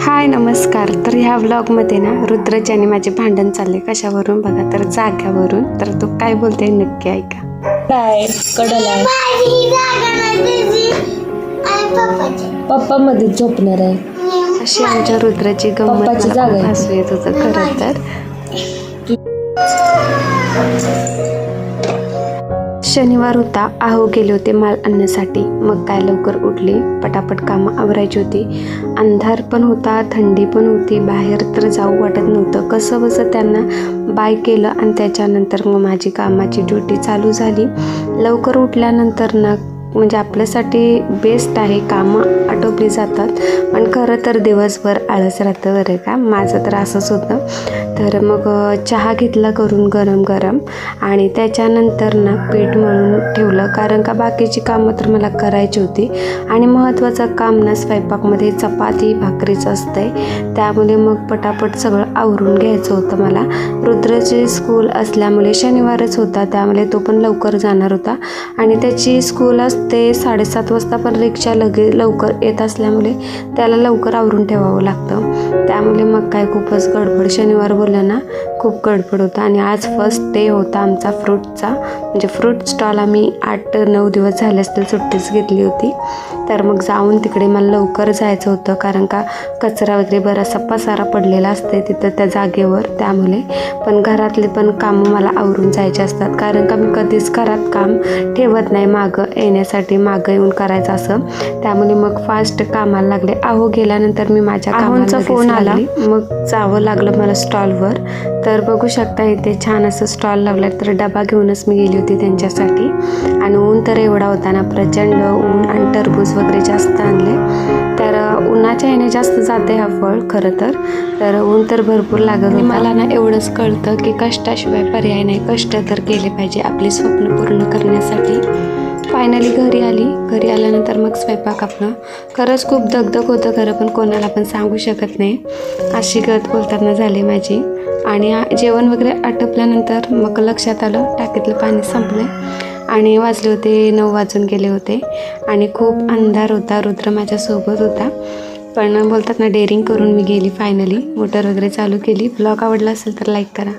हाय नमस्कार. तर ह्या व्लॉगमध्ये ना रुद्रची आणि माझे भांडण चालले कशावरून बघा, तर जाग्यावरून. तर तो काय बोलते नक्की ऐका. काय कडल आहे पप्पा मध्ये झोपणार आहे अशी आमच्या रुद्राची गंमत पप्पाची मला जागा खूप आहे. हसू येत होतं खरं तर. शनिवार होता, आहो गेले होते माल आणण्यासाठी. मग काय लवकर उठले, पटापट कामं आवरायची होती. अंधार पण होता, थंडी पण होती, बाहेर तर जाऊ वाटत नव्हतं. कसं बसं त्यांना बाय केलं आणि त्याच्यानंतर मग माझी कामाची ड्युटी चालू झाली. लवकर उठल्यानंतर ना म्हणजे आपल्यासाठी बेस्ट आहे, कामं आटोपली जातात. पण खरं तर दिवसभर आळस राहतं बरं का, माझं तर असंच होतं. तर मग चहा घेतला करून गरम गरम आणि त्याच्यानंतर ना पीठ मळून ठेवलं, कारण का बाकीची कामं तर मला करायची होती. आणि महत्त्वाचं काम ना स्वयंपाकमध्ये चपाती भाकरीचं असतंय, त्यामुळे मग पटापट सगळं आवरून घ्यायचं होतं मला. रुद्रची स्कूल असल्यामुळे शनिवारच होता, त्यामुळे तो पण लवकर जाणार होता आणि त्याची स्कूल असते 7:30 वाजता, पण रिक्षा लवकर येत असल्यामुळे त्याला लवकर आवरून ठेवावं लागतं. त्यामुळे मग काय खूपच गडबड, शनिवार बोललं ना खूप गडबड होता. आणि आज फर्स्ट डे होता आमचा फ्रूटचा, म्हणजे फ्रूट स्टॉल आम्ही 8-9 दिवस झाले असतील सुट्टीच घेतली होती. तर मग जाऊन तिकडे मला लवकर जायचं होतं, कारण का कचरा वगैरे बराचसा पसारा पडलेला असते तिथं त्या जागेवर. त्यामुळे पण घरातले पण कामं मला आवरून जायचे असतात, कारण का मी कधीच घरात काम ठेवत नाही मागं येण्यासाठी, मागं येऊन करायचं असं. त्यामुळे मग फास्ट कामाला लागले. आहो गेल्यानंतर मी माझ्या कामाचा फोन आला, मग जावं लागलं मला स्टॉलवर. तर बघू शकता इथे छान असं स्टॉल लावला, तर डबा घेऊनच मी गेली होती त्यांच्यासाठी. आणि ऊन तर एवढा होता ना, प्रचंड ऊन, आणि टरबूज वगैरे जास्त आणले. तर उन्हाच्या याने जास्त जाते हा फळ खरं तर ऊन तर भरपूर लागत होतं. मला ना एवढंच कळतं की कष्टाशिवाय पर्याय नाही, कष्ट तर केले पाहिजे आपले स्वप्न पूर्ण करण्यासाठी. फायनली घरी आली. घरी आल्यानंतर मग स्वयंपाक आपलं. खरंच खूप दगदग होतं खरं, पण कोणाला पण सांगू शकत नाही, अशी गत बोलताना झाली माझी. आणि जेवण वगैरे आटपल्यानंतर मग लक्षात आलं टाकीतलं पाणी संपलं आणि वाजले होते 9 वाजून गेले होते आणि खूप अंधार होता. रुद्र माझ्यासोबत होता, पण बोलतात ना डेअरिंग करून मी गेली. फायनली मोटर वगैरे चालू केली. ब्लॉग आवडला असेल तर लाईक करा.